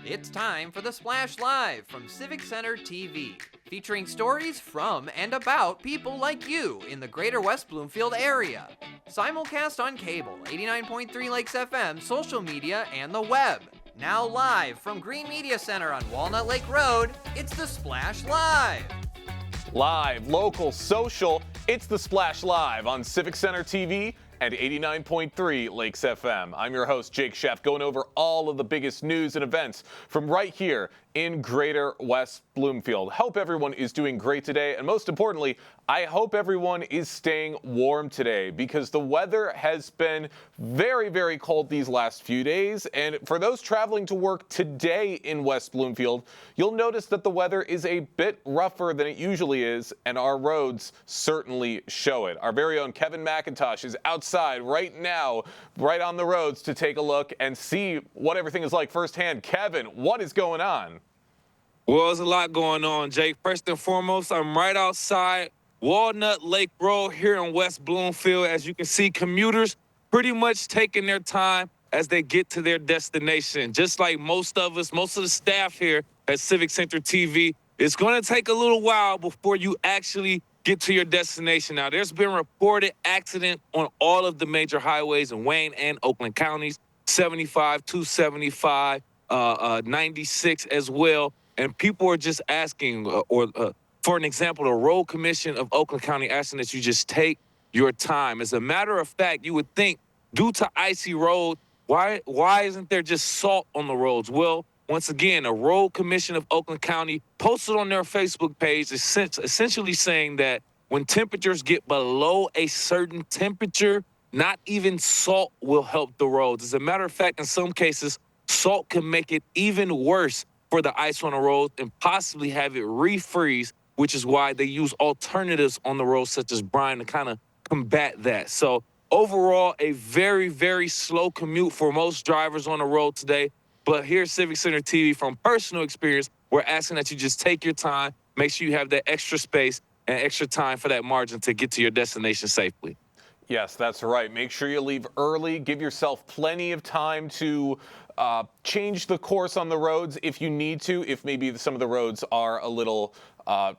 It's time for the Splash Live from Civic Center TV, featuring stories from and about people like you in the greater West Bloomfield area. Simulcast on cable, 89.3 Lakes FM, social media, and the web. Now live from Green Media Center on Walnut Lake Road, it's the Splash Live. Live, local, social, it's the Splash Live on Civic Center TV and 89.3 Lakes FM. I'm your host, Jake Sheff, going over all of the biggest news and events from right here in greater West Bloomfield. Hope everyone is doing great today, and most importantly, I hope everyone is staying warm today because the weather has been very, very cold these last few days. And for those traveling to work today in West Bloomfield, you'll notice that the weather is a bit rougher than it usually is, and our roads certainly show it. Our very own Kevin McIntosh is outside right now, right on the roads to take a look and see what everything is like firsthand. Kevin, what is going on? Well, there's a lot going on, Jake. First and foremost, I'm right outside Walnut Lake Road here in West Bloomfield. As you can see, commuters pretty much taking their time as they get to their destination. Just like most of us, most of the staff here at Civic Center TV, it's going to take a little while before you actually get to your destination. Now, there's been reported accident on all of the major highways in Wayne and Oakland counties, 75, 275, 96 as well. And people are just asking, for an example, the Road Commission of Oakland County asking that you just take your time. As a matter of fact, you would think due to icy roads, why isn't there just salt on the roads? Well, once again, the Road Commission of Oakland County posted on their Facebook page essentially saying that when temperatures get below a certain temperature, not even salt will help the roads. As a matter of fact, in some cases, salt can make it even worse for the ice on the road and possibly have it refreeze, which is why they use alternatives on the road such as brine to kind of combat that. So overall, a very, very slow commute for most drivers on the road today. But here at Civic Center TV, from personal experience, we're asking that you just take your time, make sure you have that extra space and extra time for that margin to get to your destination safely. Yes, that's right. Make sure you leave early. Give yourself plenty of time to change the course on the roads if you need to, if maybe some of the roads are a little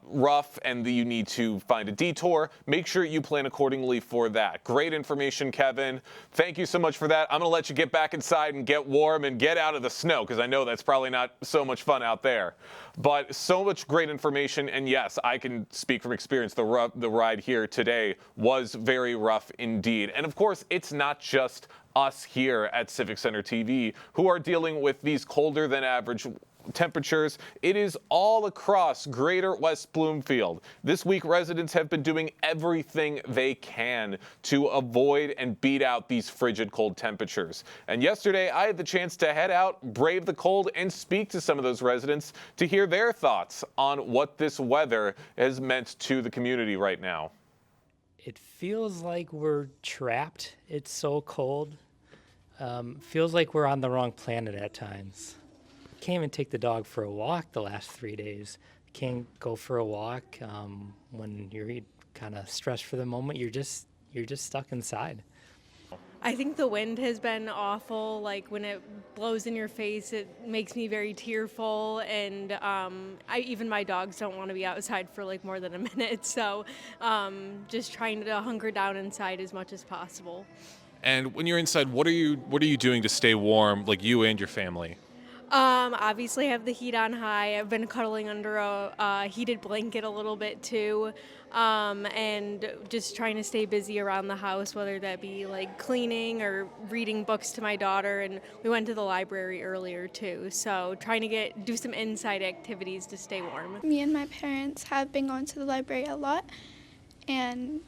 rough and you need to find a detour. Make sure you plan accordingly for that. Great information, Kevin. Thank you so much for that. I'm going to let you get back inside and get warm and get out of the snow because I know that's probably not so much fun out there. But so much great information, and yes, I can speak from experience. The ride here today was very rough indeed. And of course, it's not just us here at Civic Center TV who are dealing with these colder than average temperatures. It is all across greater West Bloomfield. This week, residents have been doing everything they can to avoid and beat out these frigid cold temperatures. And yesterday, I had the chance to head out, brave the cold, and speak to some of those residents to hear their thoughts on what this weather has meant to the community right now. It feels like we're trapped. It's so cold. Feels like we're on the wrong planet at times. Can't even take the dog for a walk the last 3 days. Can't go for a walk when you're kind of stressed for the moment. You're just stuck inside. I think the wind has been awful. Like when it blows in your face, it makes me very tearful. And even my dogs don't want to be outside for like more than a minute. So just trying to hunker down inside as much as possible. And when you're inside, what are you doing to stay warm, like you and your family? Obviously I have the heat on high. I've been cuddling under a heated blanket a little bit too, and just trying to stay busy around the house, whether that be like cleaning or reading books to my daughter. And we went to the library earlier too, so trying to do some inside activities to stay warm. Me and my parents have been going to the library a lot, and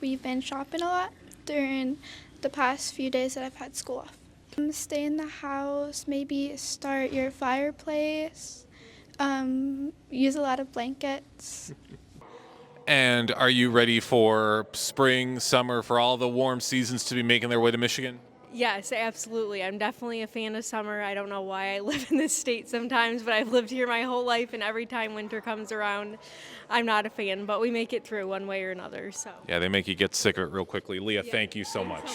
we've been shopping a lot during the past few days that I've had school off. Stay in the house, maybe start your fireplace, use a lot of blankets. And are you ready for spring, summer, for all the warm seasons to be making their way to Michigan? Yes, absolutely. I'm definitely a fan of summer. I don't know why I live in this state sometimes, but I've lived here my whole life, and every time winter comes around, I'm not a fan, but we make it through one way or another. So yeah, they make you get sick of it real quickly. Leah, thank you so much.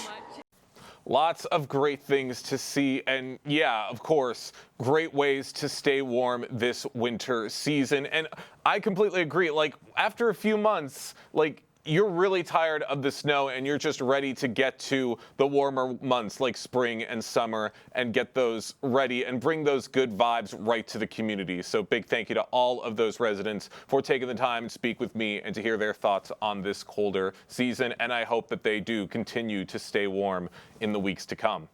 Lots of great things to see, and yeah, of course, great ways to stay warm this winter season. And I completely agree. Like, after a few months, like, you're really tired of the snow and you're just ready to get to the warmer months like spring and summer and get those ready and bring those good vibes right to the community. So big thank you to all of those residents for taking the time to speak with me and to hear their thoughts on this colder season. And I hope that they do continue to stay warm in the weeks to come.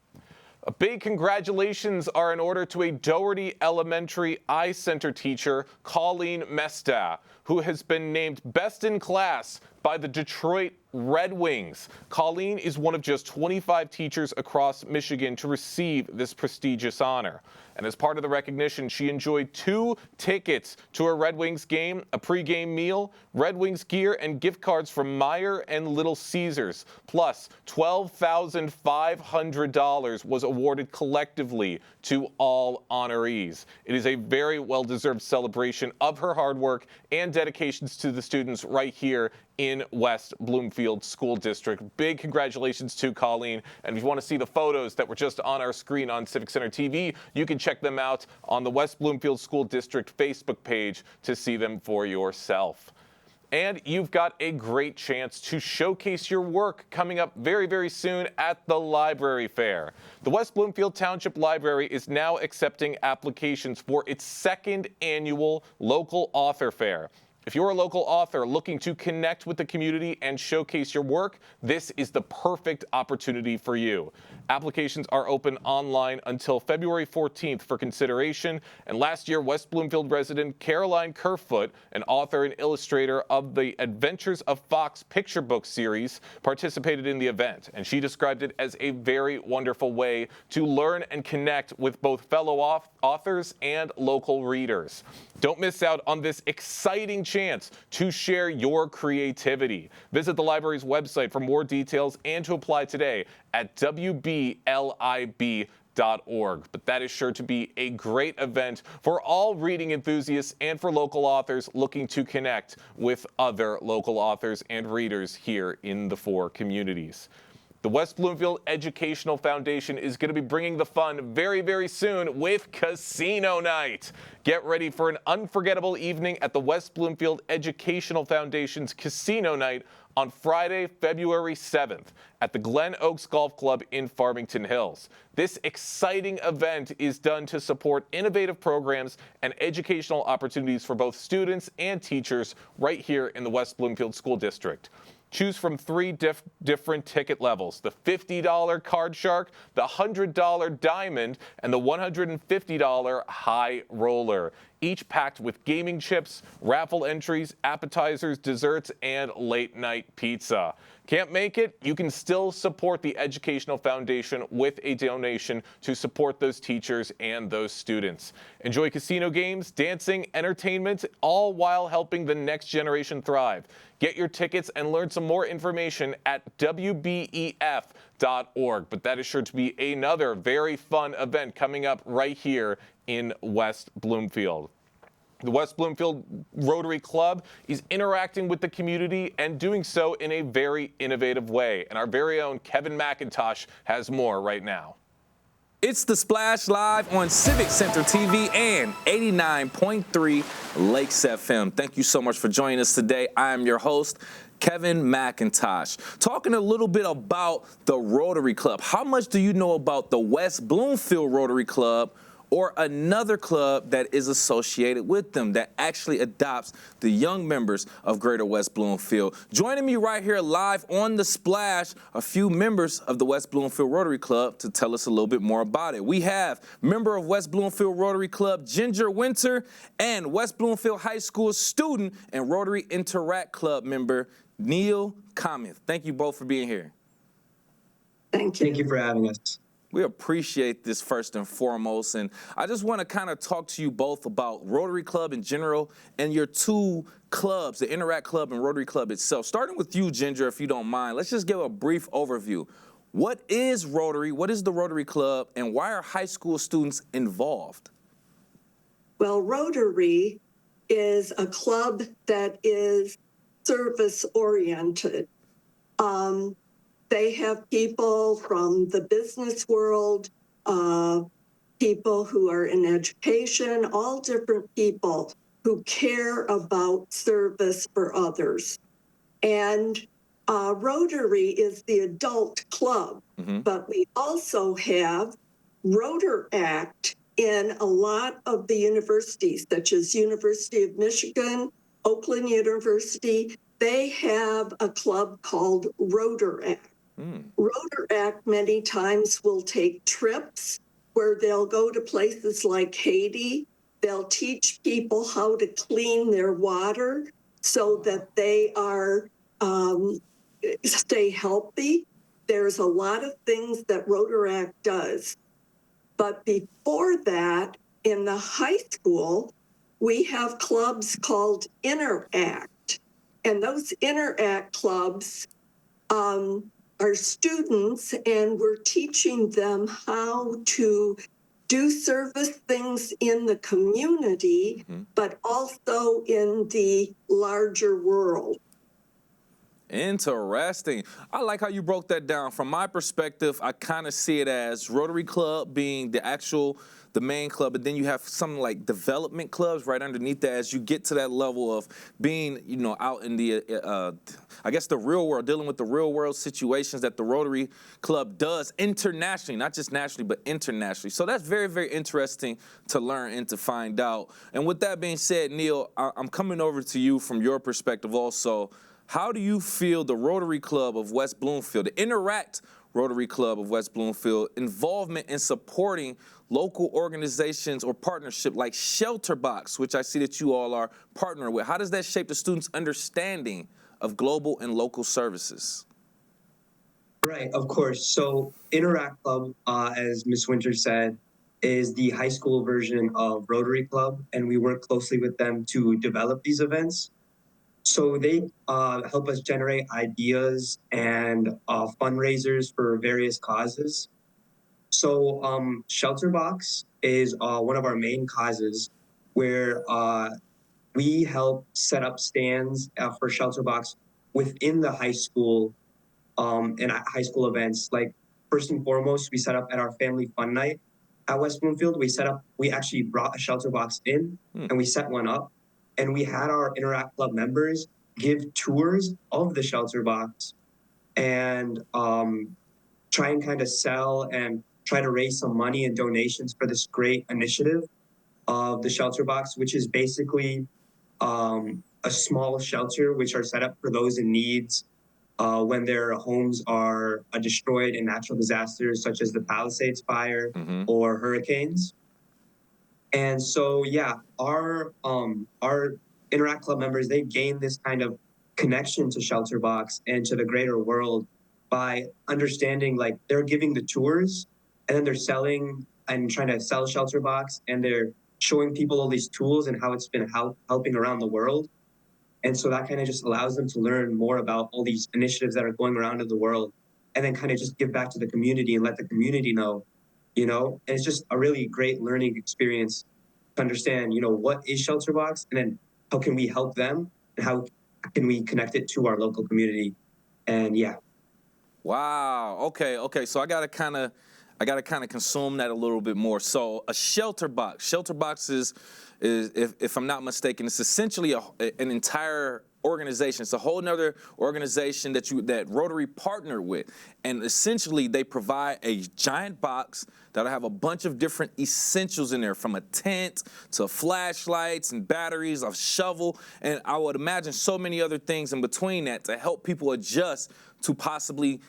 A big congratulations are in order to a Doherty Elementary Eye Center teacher, Colleen Mesta, who has been named Best in Class by the Detroit Red Wings. Colleen is one of just 25 teachers across Michigan to receive this prestigious honor. And as part of the recognition, she enjoyed 2 tickets to a Red Wings game, a pregame meal, Red Wings gear, and gift cards from Meijer and Little Caesars. Plus, $12,500 was awarded collectively to all honorees. It is a very well-deserved celebration of her hard work and dedications to the students right here in West Bloomfield School District. Big congratulations to Colleen. And if you want to see the photos that were just on our screen on Civic Center TV, you can check them out on the West Bloomfield School District Facebook page to see them for yourself. And you've got a great chance to showcase your work coming up very, very soon at the library fair. The West Bloomfield Township Library is now accepting applications for its 2nd annual local author fair. If you're a local author looking to connect with the community and showcase your work, this is the perfect opportunity for you. Applications are open online until February 14th for consideration. And last year, West Bloomfield resident Caroline Kerfoot, an author and illustrator of the Adventures of Fox picture book series, participated in the event. And she described it as a very wonderful way to learn and connect with both fellow authors and local readers. Don't miss out on this exciting chance to share your creativity. Visit the library's website for more details and to apply today at wblib.org. But that is sure to be a great event for all reading enthusiasts and for local authors looking to connect with other local authors and readers here in the 4 communities. The West Bloomfield Educational Foundation is going to be bringing the fun very, very soon with Casino Night. Get ready for an unforgettable evening at the West Bloomfield Educational Foundation's Casino Night on Friday, February 7th at the Glen Oaks Golf Club in Farmington Hills. This exciting event is done to support innovative programs and educational opportunities for both students and teachers right here in the West Bloomfield School District. Choose from 3 different ticket levels: the $50 Card Shark, the $100 Diamond, and the $150 High Roller. Each packed with gaming chips, raffle entries, appetizers, desserts, and late-night pizza. Can't make it? You can still support the Educational Foundation with a donation to support those teachers and those students. Enjoy casino games, dancing, entertainment, all while helping the next generation thrive. Get your tickets and learn some more information at WBEF.org. But that is sure to be another very fun event coming up right here in West Bloomfield. The West Bloomfield Rotary Club is interacting with the community and doing so in a very innovative way. And our very own Kevin McIntosh has more right now. It's The Splash Live on Civic Center TV and 89.3 Lakes FM. Thank you so much for joining us today. I am your host, Kevin McIntosh. Talking a little bit about the Rotary Club. How much do you know about the West Bloomfield Rotary Club, or another club that is associated with them that actually adopts the young members of Greater West Bloomfield? Joining me right here live on The Splash, a few members of the West Bloomfield Rotary Club to tell us a little bit more about it. We have member of West Bloomfield Rotary Club, Ginger Winter, and West Bloomfield High School student and Rotary Interact Club member, Neil Kamith. Thank you both for being here. Thank you for having us. We appreciate this first and foremost, and I just want to kind of talk to you both about Rotary Club in general and your 2 clubs, the Interact Club and Rotary Club itself. Starting with you, Ginger, if you don't mind, let's just give a brief overview. What is Rotary, what is the Rotary Club, and why are high school students involved? Well, Rotary is a club that is service-oriented. they have people from the business world, people who are in education, all different people who care about service for others. And Rotary is the adult club, but we also have Rotaract in a lot of the universities, such as University of Michigan, Oakland University. They have a club called Rotaract. Rotaract many times will take trips where they'll go to places like Haiti. They'll teach people how to clean their water so that they are stay healthy. There's a lot of things that Rotaract does. But before that, in the high school, we have clubs called Interact. And those Interact clubs are students, and we're teaching them how to do service things in the community, but also in the larger world. Interesting. I like how you broke that down. From my perspective, I kind of see it as Rotary Club being the main club, and then you have something like development clubs right underneath that as you get to that level of being, out in the, I guess the real world, dealing with the real world situations that the Rotary Club does internationally, not just nationally, but internationally. So that's very, very interesting to learn and to find out. And with that being said, Neil, I'm coming over to you from your perspective also. How do you feel the Rotary Club of West Bloomfield, the Interact Rotary Club of West Bloomfield, involvement in supporting local organizations or partnership like ShelterBox, which I see that you all are partnering with? How does that shape the students' understanding of global and local services? Right, of course. So Interact Club, as Ms. Winter said, is the high school version of Rotary Club, and we work closely with them to develop these events. So they help us generate ideas and fundraisers for various causes. So ShelterBox is one of our main causes where we help set up stands for ShelterBox within the high school and at high school events. Like first and foremost, we set up at our family fun night at West Bloomfield. We actually brought a ShelterBox in and we set one up. And we had our Interact Club members give tours of the ShelterBox and try and kind of sell and try to raise some money and donations for this great initiative of the ShelterBox, which is basically a small shelter which are set up for those in needs when their homes are destroyed in natural disasters such as the Palisades fire or hurricanes. And so, yeah, our Interact Club members, they gain this kind of connection to ShelterBox and to the greater world by understanding, like, they're giving the tours and then they're selling and trying to sell ShelterBox, and they're showing people all these tools and how it's been helping around the world. And so that kind of just allows them to learn more about all these initiatives that are going around in the world, and then kind of just give back to the community and let the community know. And it's just a really great learning experience to understand, what is ShelterBox, and then how can we help them, and how can we connect it to our local community. And yeah. Wow. Okay. So I gotta kind of consume that a little bit more. So a ShelterBox. ShelterBox is if I'm not mistaken, it's essentially an entire organization. It's a whole nother organization that Rotary partnered with, and essentially they provide a giant box that'll have a bunch of different essentials in there, from a tent to flashlights and batteries, a shovel, and I would imagine so many other things in between that to help people adjust to possibly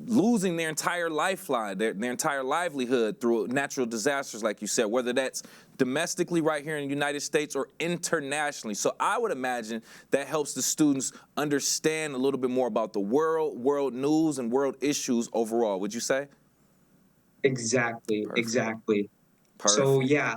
losing their entire lifeline, their entire livelihood through natural disasters, like you said, whether that's domestically right here in the United States or internationally. So I would imagine that helps the students understand a little bit more about the world news and world issues overall. Would you say? Exactly. Perfect. So yeah,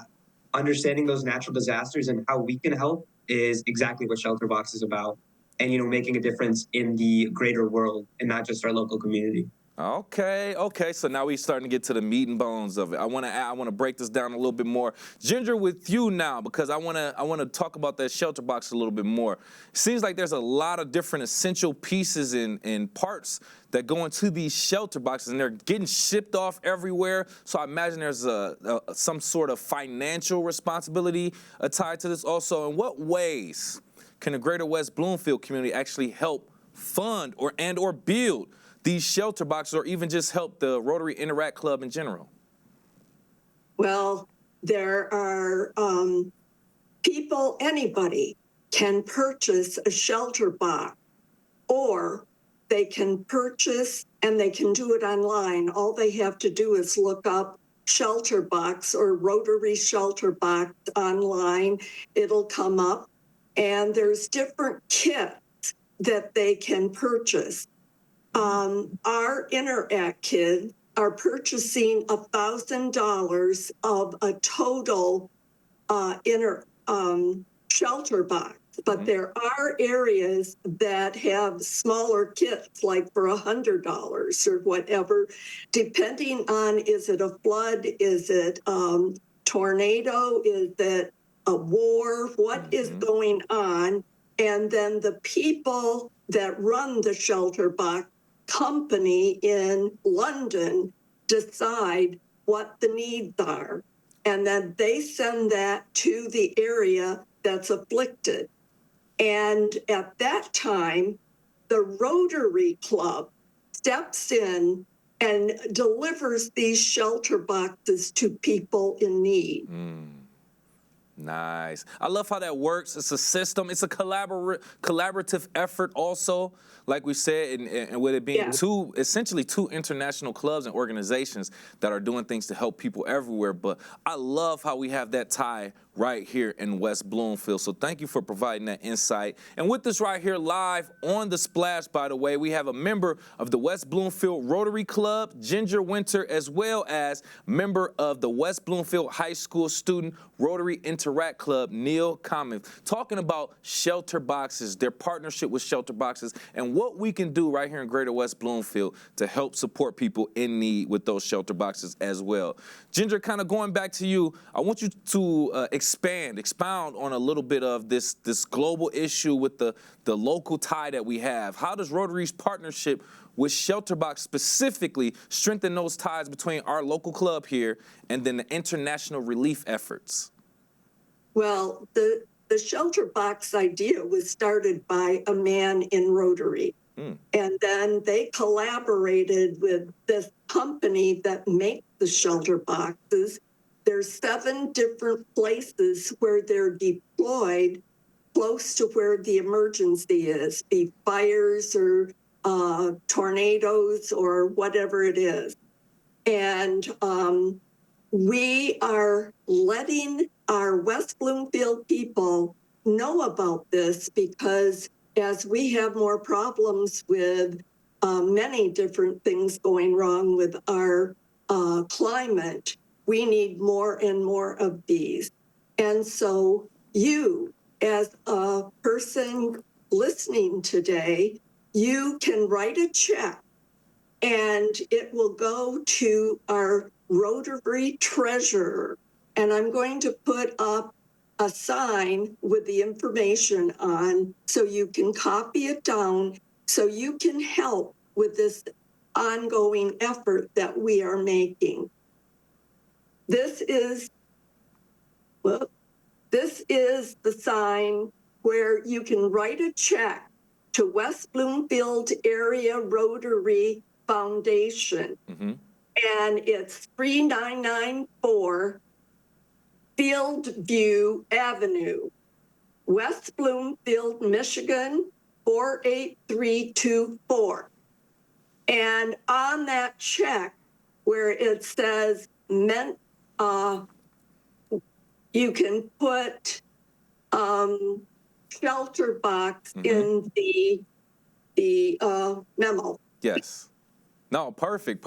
understanding those natural disasters and how we can help is exactly what ShelterBox is about. And, making a difference in the greater world and not just our local community. Okay. So now we're starting to get to the meat and bones of it. I want to break this down a little bit more. Ginger, with you now, because I want to talk about that shelter box a little bit more. It seems like there's a lot of different essential pieces and parts that go into these shelter boxes, and they're getting shipped off everywhere. So I imagine there's some sort of financial responsibility tied to this also. In what ways can the Greater West Bloomfield community actually help fund or build these shelter boxes, or even just help the Rotary Interact Club in general? Well, there are people, anybody can purchase a shelter box, or they can purchase, and they can do it online. All they have to do is look up shelter box or Rotary shelter box online. It'll come up, and there's different kits that they can purchase. Our Interact kids are purchasing $1,000 of a total shelter box, but there are areas that have smaller kits, like for $100 or whatever, depending on, is it a flood, is it tornado, is it a war, what is going on, and then the people that run the shelter box company in London decide what the needs are, and then they send that to the area that's afflicted. And at that time, the Rotary Club steps in and delivers these shelter boxes to people in need. Nice. I love how that works. It's a system. It's a collaborative effort also, like we said, and with it being essentially two international clubs and organizations that are doing things to help people everywhere. But I love how we have that tie right here in West Bloomfield. So thank you for providing that insight. And with this right here live on the Splash, by the way, we have a member of the West Bloomfield Rotary Club, Ginger Winter, as well as member of the West Bloomfield High School Student Rotary Interact Club, Neil Common, talking about shelter boxes, their partnership with shelter boxes, and what we can do right here in Greater West Bloomfield to help support people in need with those shelter boxes as well. Ginger, kind of going back to you, I want you to expound on a little bit of this global issue with the local tie that we have. How does Rotary's partnership with ShelterBox specifically strengthen those ties between our local club here and then the international relief efforts? Well, the ShelterBox idea was started by a man in Rotary. And then they collaborated with this company that makes the shelter boxes. There's 7 different places where they're deployed close to where the emergency is, be fires or tornadoes or whatever it is. And we are letting our West Bloomfield people know about this, because as we have more problems with many different things going wrong with our climate, we need more and more of these. And so you, as a person listening today, you can write a check and it will go to our Rotary treasurer. And I'm going to put up a sign with the information on, so you can copy it down, so you can help with this ongoing effort that we are making. This is the sign where you can write a check to West Bloomfield Area Rotary Foundation. And it's 3994 Fieldview Avenue, West Bloomfield, Michigan, 48324. And on that check, where it says meant, you can put ShelterBox in the memo. Yes. No, perfect.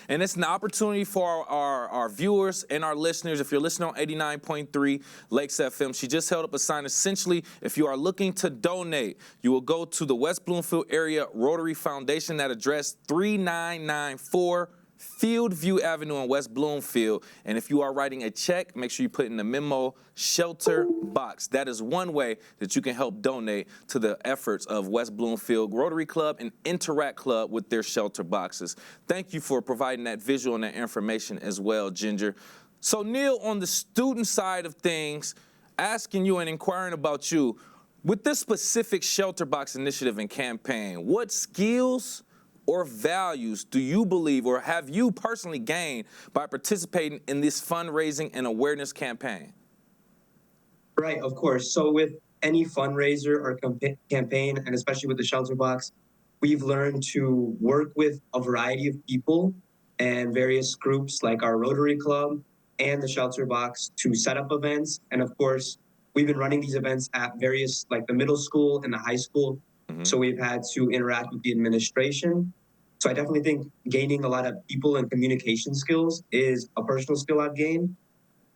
And it's an opportunity for our viewers and our listeners. If you're listening on 89.3 Lakes FM, she just held up a sign. Essentially, if you are looking to donate, you will go to the West Bloomfield Area Rotary Foundation, that address 3994 Fieldview Avenue in West Bloomfield. And if you are writing a check, make sure you put in the memo ShelterBox. That is one way that you can help donate to the efforts of West Bloomfield Rotary Club and Interact Club with their shelter boxes. Thank you for providing that visual and that information as well, Ginger. So Neil, on the student side of things, asking you and inquiring about you, with this specific ShelterBox initiative and campaign, what skills or values do you believe or have you personally gained by participating in this fundraising and awareness campaign? Right, of course. So with any fundraiser or campaign, and especially with the ShelterBox, we've learned to work with a variety of people and various groups like our Rotary Club and the ShelterBox to set up events. And of course, we've been running these events at various, like the middle school and the high school. So we've had to interact with the administration. So I definitely think gaining a lot of people and communication skills is a personal skill I've gained.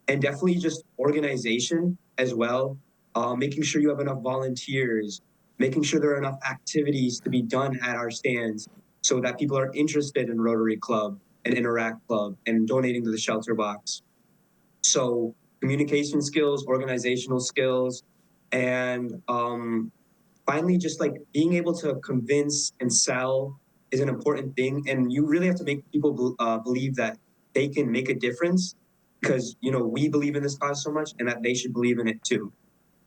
And definitely just organization as well, making sure you have enough volunteers, making sure there are enough activities to be done at our stands so that people are interested in Rotary Club and Interact Club and donating to the ShelterBox. So communication skills, organizational skills, and finally, just like being able to convince and sell is an important thing. And you really have to make people believe that they can make a difference because, you know, we believe in this cause so much and that they should believe in it too.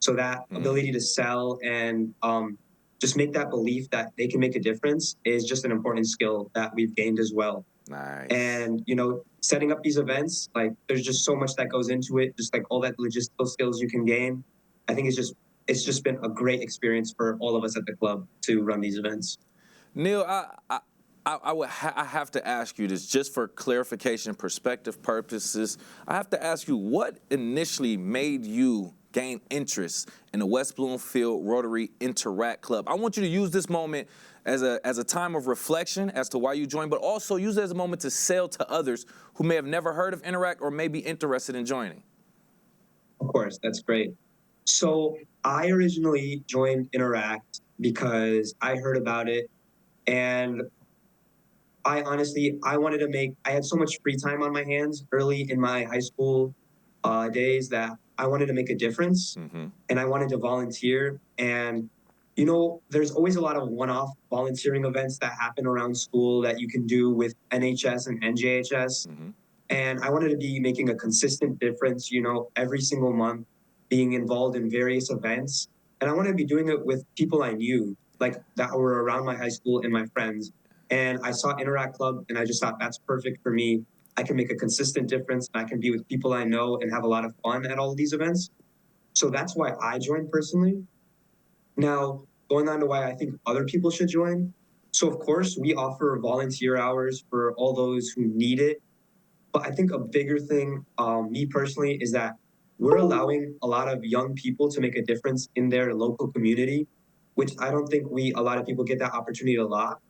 So that ability to sell and just make that belief that they can make a difference is just an important skill that we've gained as well. Nice. And, you know, setting up these events, like there's just so much that goes into it, just like all that logistical skills you can gain. I think it's just been a great experience for all of us at the club to run these events. Neil, I have to ask you this just for clarification, perspective purposes. I have to ask you, what initially made you gain interest in the West Bloomfield Rotary Interact Club? I want you to use this moment as a time of reflection as to why you joined, but also use it as a moment to sell to others who may have never heard of Interact or may be interested in joining. Of course, that's great. So I originally joined Interact because I heard about it, and I had so much free time on my hands early in my high school days that I wanted to make a difference, and I wanted to volunteer. And, you know, there's always a lot of one-off volunteering events that happen around school that you can do with NHS and NJHS. And I wanted to be making a consistent difference, you know, every single month, being involved in various events. And I wanted to be doing it with people I knew, like that were around my high school and my friends. And I saw Interact Club and I just thought that's perfect for me. I can make a consistent difference and I can be with people I know and have a lot of fun at all of these events. So that's why I joined personally. Now, going on to why I think other people should join. So of course, we offer volunteer hours for all those who need it. But I think a bigger thing, me personally, is that we're allowing a lot of young people to make a difference in their local community, which I don't think a lot of people get that opportunity a lot.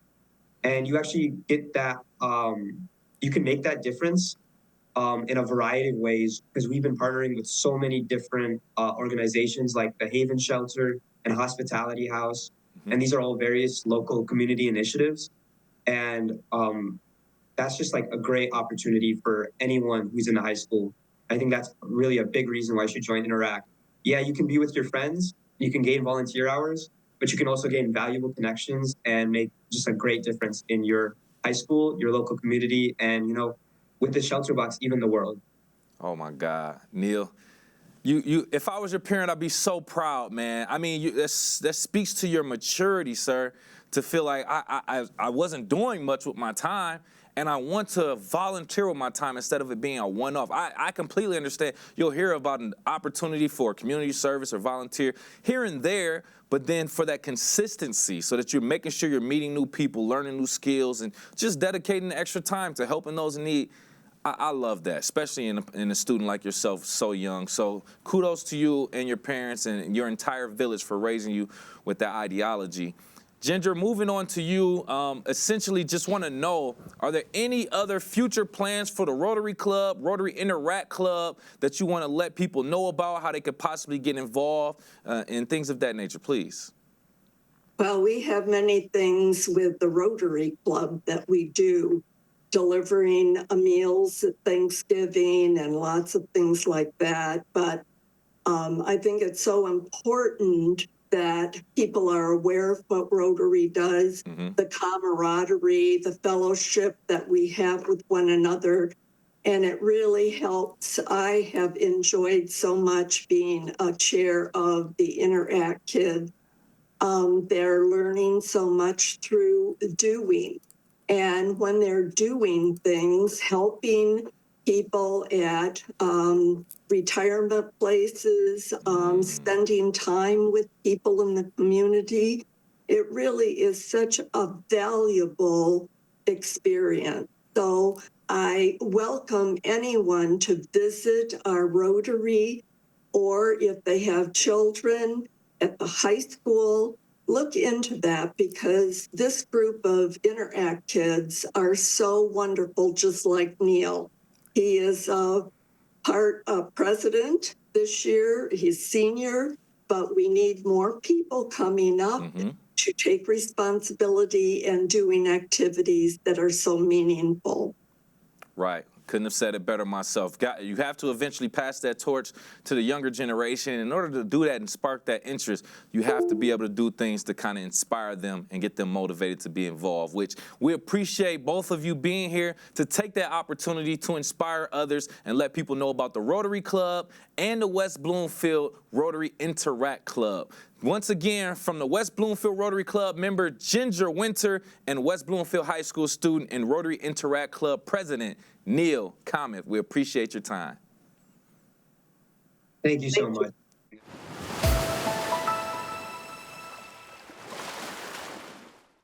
And you actually get that, you can make that difference in a variety of ways, because we've been partnering with so many different organizations like the Haven Shelter and Hospitality House. And these are all various local community initiatives. And that's just like a great opportunity for anyone who's in the high school. I think that's really a big reason why you should join Interact. Yeah, you can be with your friends, you can gain volunteer hours, but you can also gain valuable connections and make just a great difference in your high school, your local community, and, you know, with the ShelterBox, even the world. Oh my God, Neil. You, if I was your parent, I'd be so proud, man. I mean, that speaks to your maturity, sir, to feel like I wasn't doing much with my time, and I want to volunteer with my time instead of it being a one-off. I completely understand. You'll hear about an opportunity for community service or volunteer here and there, but then for that consistency so that you're making sure you're meeting new people, learning new skills, and just dedicating the extra time to helping those in need. I love that, especially in a student like yourself, so young. So kudos to you and your parents and your entire village for raising you with that ideology. Ginger, moving on to you, essentially just want to know, are there any other future plans for the Rotary Club, Rotary Interact Club, that you want to let people know about, how they could possibly get involved, and things of that nature, please? Well, we have many things with the Rotary Club that we do, delivering meals at Thanksgiving and lots of things like that. But I think it's so important that people are aware of what Rotary does, the camaraderie, the fellowship that we have with one another. And it really helps. I have enjoyed so much being a chair of the Interact Kids. They're learning so much through doing. And when they're doing things, helping people at retirement places, spending time with people in the community, it really is such a valuable experience. So I welcome anyone to visit our Rotary, or if they have children at the high school, look into that, because this group of Interact Kids are so wonderful, just like Neil. He is president this year. He's senior, but we need more people coming up to take responsibility and doing activities that are so meaningful. Right. Couldn't have said it better myself. You have to eventually pass that torch to the younger generation. In order to do that and spark that interest, you have to be able to do things to kind of inspire them and get them motivated to be involved, which we appreciate both of you being here to take that opportunity to inspire others and let people know about the Rotary Club and the West Bloomfield Rotary Interact Club. Once again, from the West Bloomfield Rotary Club member Ginger Winter and West Bloomfield High School student and Rotary Interact Club president Neil Comet, we appreciate your time. Thank you so much.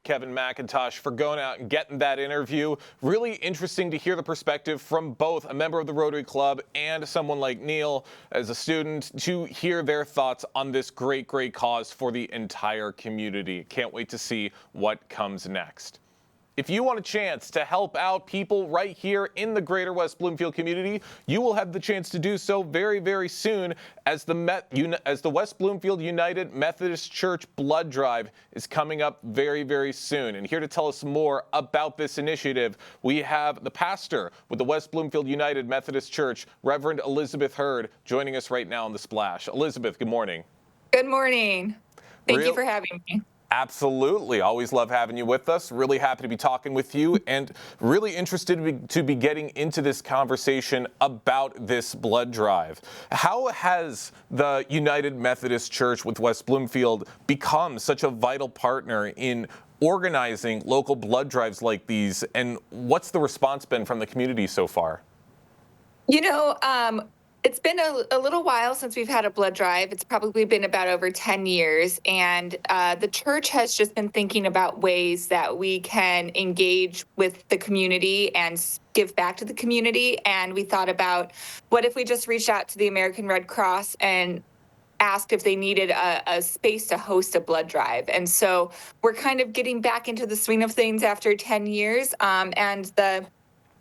Kevin McIntosh, for going out and getting that interview. Really interesting to hear the perspective from both a member of the Rotary Club and someone like Neil as a student, to hear their thoughts on this great, great cause for the entire community. Can't wait to see what comes next. If you want a chance to help out people right here in the greater West Bloomfield community, you will have the chance to do so very, very soon as the West Bloomfield United Methodist Church Blood Drive is coming up very, very soon. And here to tell us more about this initiative, we have the pastor with the West Bloomfield United Methodist Church, Reverend Elizabeth Hurd, joining us right now on The Splash. Elizabeth, good morning. Good morning. Thank you for having me. Absolutely. Always love having you with us. Really happy to be talking with you, and really interested to be getting into this conversation about this blood drive. How has the United Methodist Church with West Bloomfield become such a vital partner in organizing local blood drives like these, and what's the response been from the community so far? You know, it's been a little while since we've had a blood drive. It's probably been about over 10 years. And the church has just been thinking about ways that we can engage with the community and give back to the community. And we thought about, what if we just reached out to the American Red Cross and asked if they needed a space to host a blood drive. And so we're kind of getting back into the swing of things after 10 years. And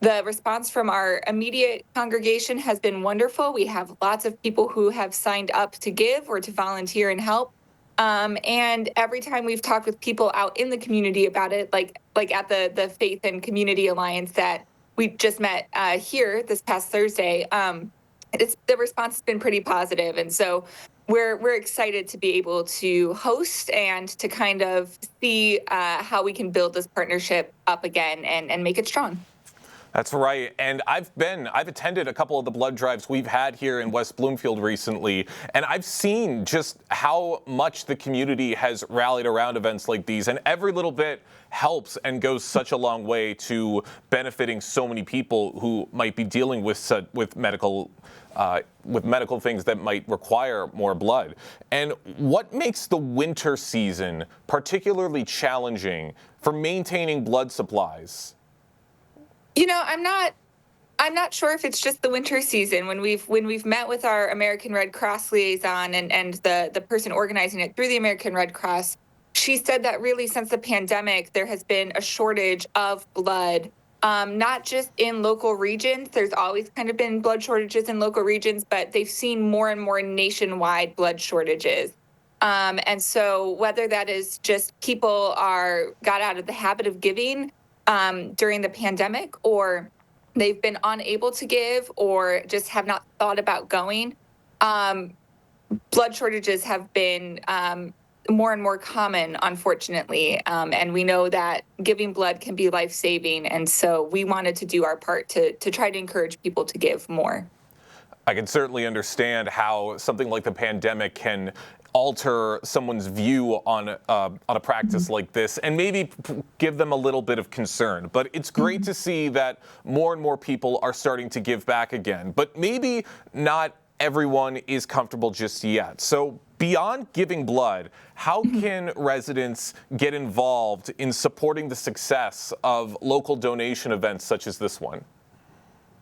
the response from our immediate congregation has been wonderful. We have lots of people who have signed up to give or to volunteer and help. And every time we've talked with people out in the community about it, like at the Faith and Community Alliance that we just met here this past Thursday, the response has been pretty positive. And so we're excited to be able to host and to kind of see how we can build this partnership up again and make it strong. That's right. And I've attended a couple of the blood drives we've had here in West Bloomfield recently, and I've seen just how much the community has rallied around events like these, and every little bit helps and goes such a long way to benefiting so many people who might be dealing with medical things that might require more blood. And what makes the winter season particularly challenging for maintaining blood supplies? You know, I'm not sure if it's just the winter season. When we've met with our American Red Cross liaison and the person organizing it through the American Red Cross, she said that really since the pandemic, there has been a shortage of blood, not just in local regions. There's always kind of been blood shortages in local regions, but they've seen more and more nationwide blood shortages. And so whether that is just people got out of the habit of giving during the pandemic, or they've been unable to give, or just have not thought about going, blood shortages have been more and more common, unfortunately. And we know that giving blood can be life-saving. And so we wanted to do our part to try to encourage people to give more. I can certainly understand how something like the pandemic can alter someone's view on a practice like this and maybe give them a little bit of concern. But it's great to see that more and more people are starting to give back again. But maybe not everyone is comfortable just yet. So beyond giving blood, how can residents get involved in supporting the success of local donation events such as this one?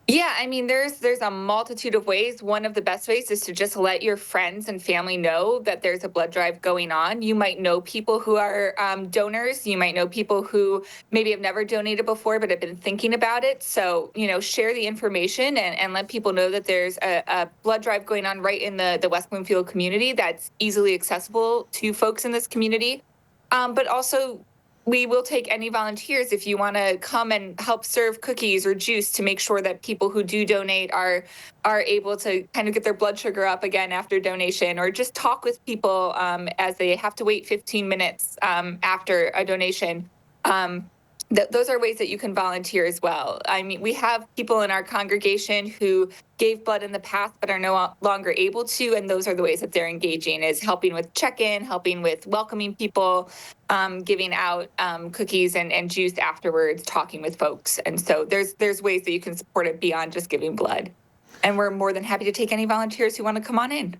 Yeah, I mean, there's a multitude of ways. One of the best ways is to just let your friends and family know that there's a blood drive going on. You might know people who are donors. You might know people who maybe have never donated before but have been thinking about it. So, share the information and let people know that there's a blood drive going on right in the West Bloomfield community that's easily accessible to folks in this community. But also, we will take any volunteers if you want to come and help serve cookies or juice to make sure that people who do donate are able to kind of get their blood sugar up again after donation, or just talk with people as they have to wait 15 minutes after a donation. Those are ways that you can volunteer as well. I mean, we have people in our congregation who gave blood in the past but are no longer able to, and those are the ways that they're engaging, is helping with check-in, helping with welcoming people, giving out cookies and juice afterwards, talking with folks. And so there's ways that you can support it beyond just giving blood. And we're more than happy to take any volunteers who want to come on in.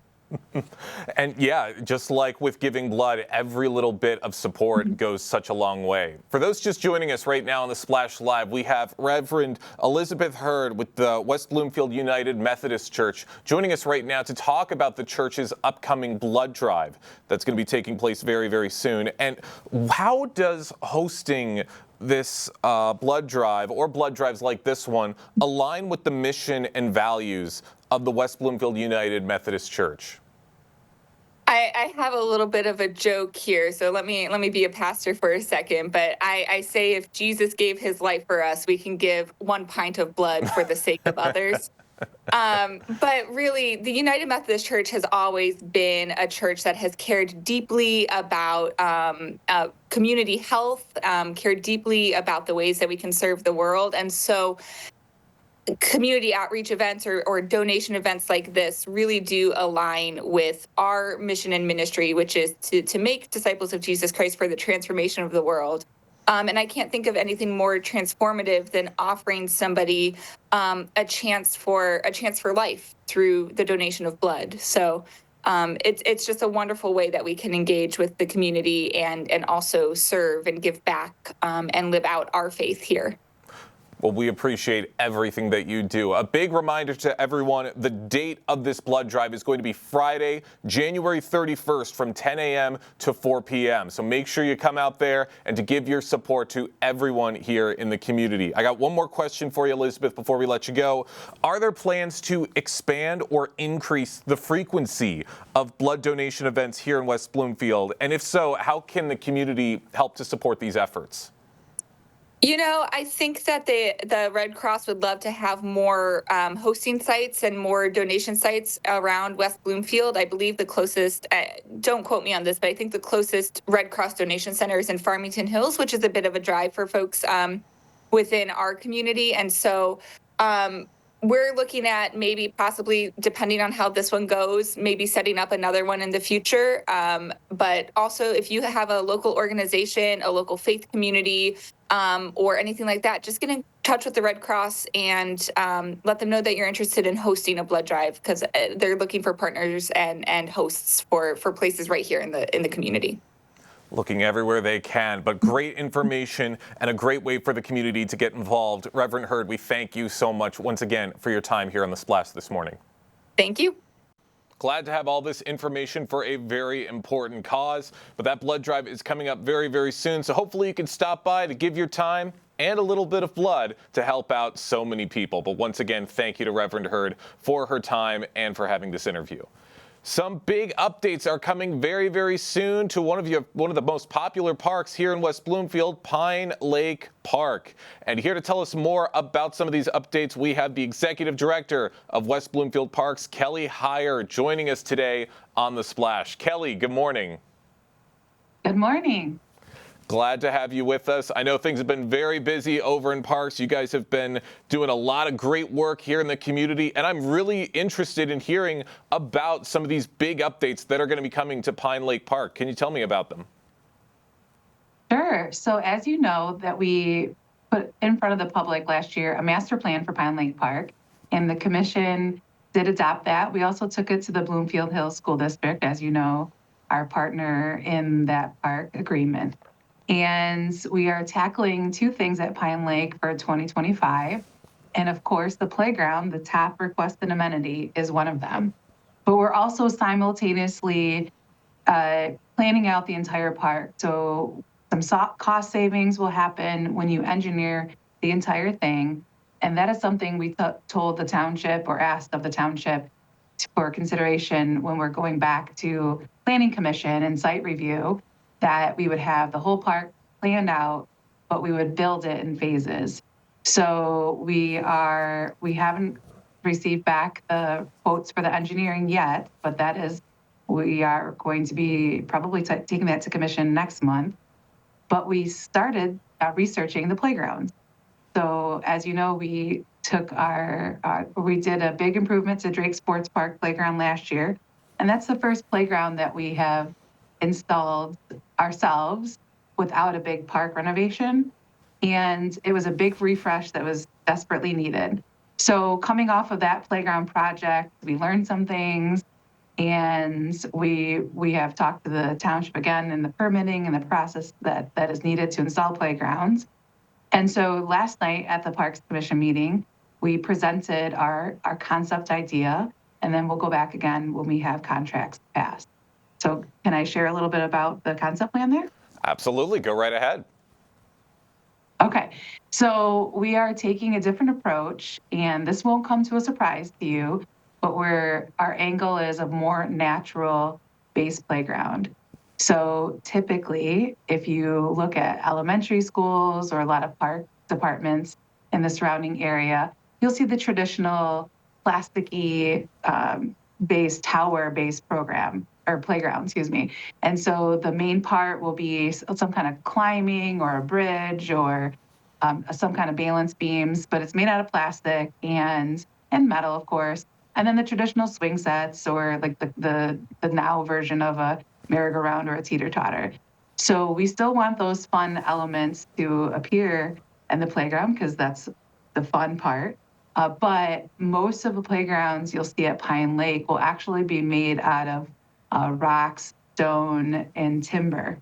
And yeah, just like with giving blood, every little bit of support goes such a long way. For those just joining us right now on the Splash Live, we have Reverend Elizabeth Hurd with the West Bloomfield United Methodist Church joining us right now to talk about the church's upcoming blood drive that's going to be taking place very, very soon. And how does hosting this blood drive, or blood drives like this one, align with the mission and values of the West Bloomfield United Methodist Church? I have a little bit of a joke here, so let me be a pastor for a second. But I say, if Jesus gave his life for us, we can give 1 pint of blood for the sake of others. But really, the United Methodist Church has always been a church that has cared deeply about community health, cared deeply about the ways that we can serve the world. And so community outreach events or donation events like this really do align with our mission and ministry, which is to make disciples of Jesus Christ for the transformation of the world. And I can't think of anything more transformative than offering somebody a chance for life through the donation of blood. So it's just a wonderful way that we can engage with the community and also serve and give back and live out our faith here. Well, we appreciate everything that you do. A big reminder to everyone, the date of this blood drive is going to be Friday, January 31st from 10 a.m. to 4 p.m. So make sure you come out there and to give your support to everyone here in the community. I got one more question for you, Elizabeth, before we let you go. Are there plans to expand or increase the frequency of blood donation events here in West Bloomfield? And if so, how can the community help to support these efforts? I think that the Red Cross would love to have more hosting sites and more donation sites around West Bloomfield. I believe the closest, don't quote me on this, but I think the closest Red Cross donation center is in Farmington Hills, which is a bit of a drive for folks within our community. And so we're looking at maybe possibly, depending on how this one goes, maybe setting up another one in the future. But also, if you have a local organization, a local faith community, or anything like that, just get in touch with the Red Cross and let them know that you're interested in hosting a blood drive, because they're looking for partners and hosts for places right here in the community. Looking everywhere they can, but great information and a great way for the community to get involved. Reverend Hurd, we thank you so much once again for your time here on The Splash this morning. Thank you. Glad to have all this information for a very important cause. But that blood drive is coming up very, very soon. So hopefully you can stop by to give your time and a little bit of blood to help out so many people. But once again, thank you to Reverend Hurd for her time and for having this interview. Some big updates are coming very, very soon to one of the most popular parks here in West Bloomfield, Pine Lake Park. And here to tell us more about some of these updates, we have the Executive Director of West Bloomfield Parks, Kelly Heyer, joining us today on The Splash. Kelly, good morning. Good morning. Glad to have you with us. I know things have been very busy over in parks. You guys have been doing a lot of great work here in the community, and I'm really interested in hearing about some of these big updates that are going to be coming to Pine Lake Park. Can you tell me about them? Sure. So as you know, that we put in front of the public last year a master plan for Pine Lake Park, and the commission did adopt that. We also took it to the Bloomfield Hills School District, as you know, our partner in that park agreement. And we are tackling two things at Pine Lake for 2025. And of course, the playground, the top requested amenity, is one of them. But we're also simultaneously planning out the entire park. So some cost savings will happen when you engineer the entire thing. And that is something we told the township, or asked of the township, for consideration when we're going back to Planning Commission and site review, that we would have the whole park planned out, but we would build it in phases. So we haven't received back the quotes for the engineering yet, but we are going to be probably taking that to commission next month. But we started researching the playgrounds. So as you know, we took we did a big improvement to Drake Sports Park playground last year. And that's the first playground that we have installed ourselves without a big park renovation. And it was a big refresh that was desperately needed. So coming off of that playground project, we learned some things, and we have talked to the township again in the permitting and the process that is needed to install playgrounds. And so last night at the Parks Commission meeting, we presented our concept idea, and then we'll go back again when we have contracts passed. So can I share a little bit about the concept plan there? Absolutely. Go right ahead. Okay. So we are taking a different approach, and this won't come to a surprise to you, but our angle is a more natural base playground. So typically, if you look at elementary schools or a lot of park departments in the surrounding area, you'll see the traditional plasticky tower-based program, or playground, excuse me. And so the main part will be some kind of climbing or a bridge or some kind of balance beams, but it's made out of plastic and metal, of course. And then the traditional swing sets, or like the now version of a merry-go-round or a teeter-totter. So we still want those fun elements to appear in the playground, because that's the fun part. But most of the playgrounds you'll see at Pine Lake will actually be made out of rocks, stone, and timber.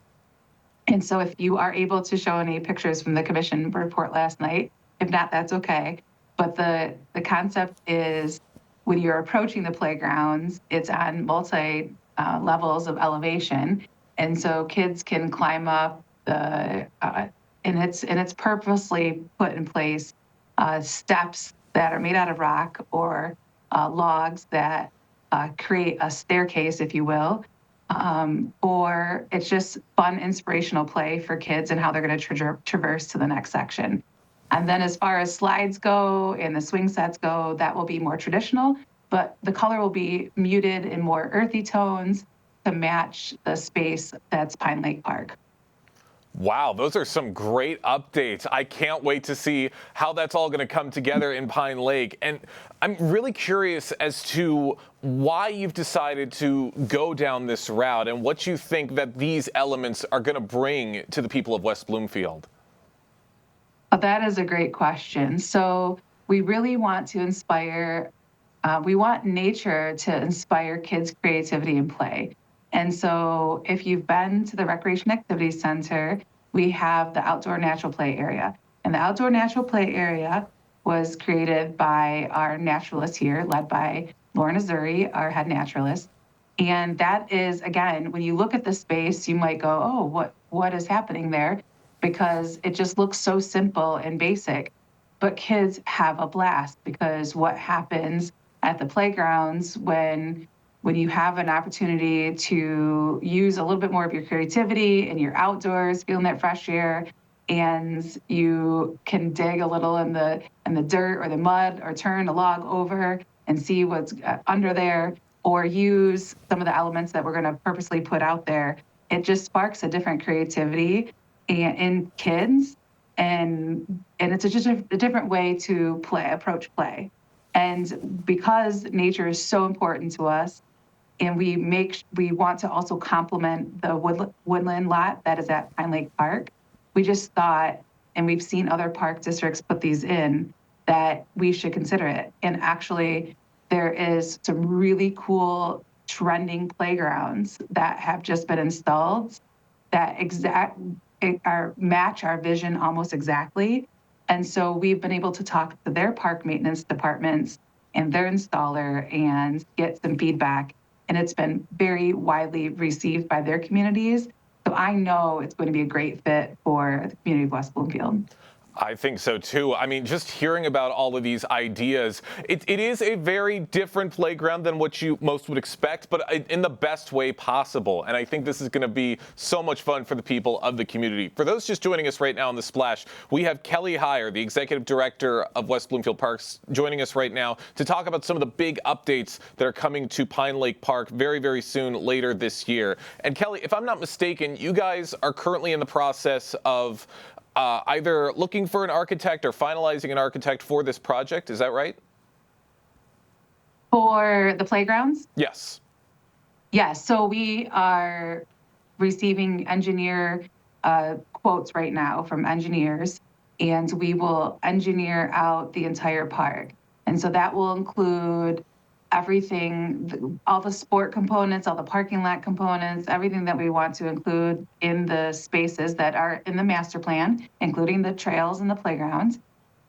And so if you are able to show any pictures from the commission report last night, if not, that's okay. But the concept is, when you're approaching the playgrounds, it's on multi levels of elevation. And so kids can climb up and it's purposely put in place steps that are made out of rock or logs that create a staircase, if you will, or it's just fun, inspirational play for kids and how they're going to traverse to the next section. And then as far as slides go and the swing sets go, that will be more traditional, but the color will be muted in more earthy tones to match the space that's Pine Lake Park. Wow, those are some great updates. I can't wait to see how that's all going to come together in Pine Lake. And I'm really curious as to why you've decided to go down this route and what you think that these elements are going to bring to the people of West Bloomfield. That is a great question. So we really want to inspire, we want nature to inspire kids' creativity and play. And so if you've been to the Recreation Activities Center, we have the outdoor natural play area. And the outdoor natural play area was created by our naturalists here, led by Lauren Azuri, our head naturalist. And that is, again, when you look at the space, you might go, oh, what is happening there? Because it just looks so simple and basic. But kids have a blast, because what happens at the playgrounds when you have an opportunity to use a little bit more of your creativity and you're outdoors, feeling that fresh air, and you can dig a little in the dirt or the mud, or turn a log over and see what's under there, or use some of the elements that we're going to purposely put out there. It just sparks a different creativity in kids, and it's just a different way to approach play. And because nature is so important to us, and we want to also complement the woodland lot that is at Pine Lake Park, we just thought, and we've seen other park districts put these in, that we should consider it. And actually, there is some really cool trending playgrounds that have just been installed that match our vision almost exactly. And so we've been able to talk to their park maintenance departments and their installer and get some feedback. And it's been very widely received by their communities. So I know it's going to be a great fit for the community of West Bloomfield. I think so too. I mean, just hearing about all of these ideas, it is a very different playground than what you most would expect, but in the best way possible. And I think this is going to be so much fun for the people of the community. For those just joining us right now on The Splash, we have Kelly Heyer, the Executive Director of West Bloomfield Parks, joining us right now to talk about some of the big updates that are coming to Pine Lake Park very, very soon later this year. And Kelly, if I'm not mistaken, you guys are currently in the process of either looking for an architect or finalizing an architect for this project. Is that right? For the playgrounds? Yes. Yes. So we are receiving engineer quotes right now from engineers, and we will engineer out the entire park. And so that will include everything, all the sport components, all the parking lot components, everything that we want to include in the spaces that are in the master plan, including the trails and the playgrounds.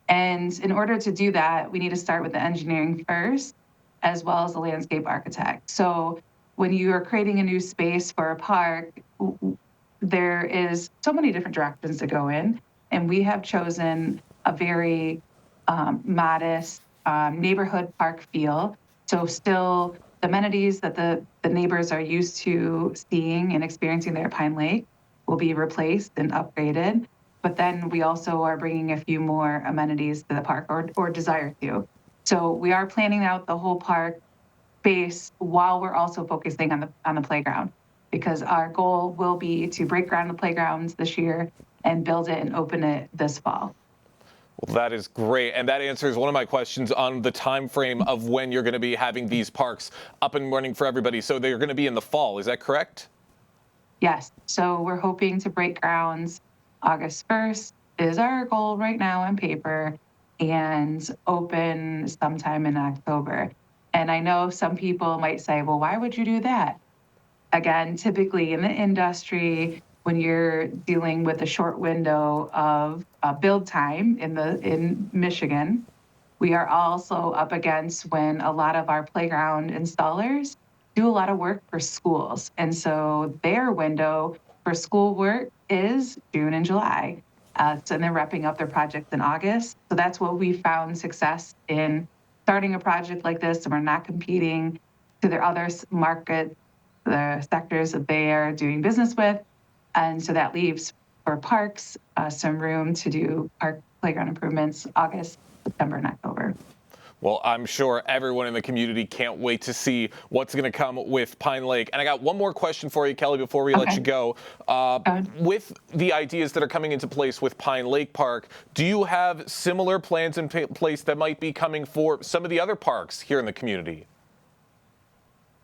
And in order to do that, we need to start with the engineering first, as well as the landscape architect. So when you are creating a new space for a park, there is so many different directions to go in. And we have chosen a very modest neighborhood park feel. So still the amenities that the neighbors are used to seeing and experiencing there at Pine Lake will be replaced and upgraded. But then we also are bringing a few more amenities to the park, or desire to. So we are planning out the whole park space while we're also focusing on the playground, because our goal will be to break ground on the playgrounds this year and build it and open it this fall. Well, that is great, and that answers one of my questions on the time frame of when you're going to be having these parks up and running for everybody. So they're going to be in the fall, is that correct? Yes. So we're hoping to break grounds August 1st is our goal right now on paper, and open sometime in October. And I know some people might say, well, why would you do that? Again, typically in the industry, when you're dealing with a short window of build time in Michigan, we are also up against when a lot of our playground installers do a lot of work for schools. And so their window for school work is June and July. And they're wrapping up their projects in August. So that's what we found success in starting a project like this, and we're not competing to their other markets, the sectors that they are doing business with. And so that leaves for parks some room to do park playground improvements August, September, and October. Well, I'm sure everyone in the community can't wait to see what's going to come with Pine Lake. And I got one more question for you, Kelly, before we let you go. With the ideas that are coming into place with Pine Lake Park, do you have similar plans in place that might be coming for some of the other parks here in the community?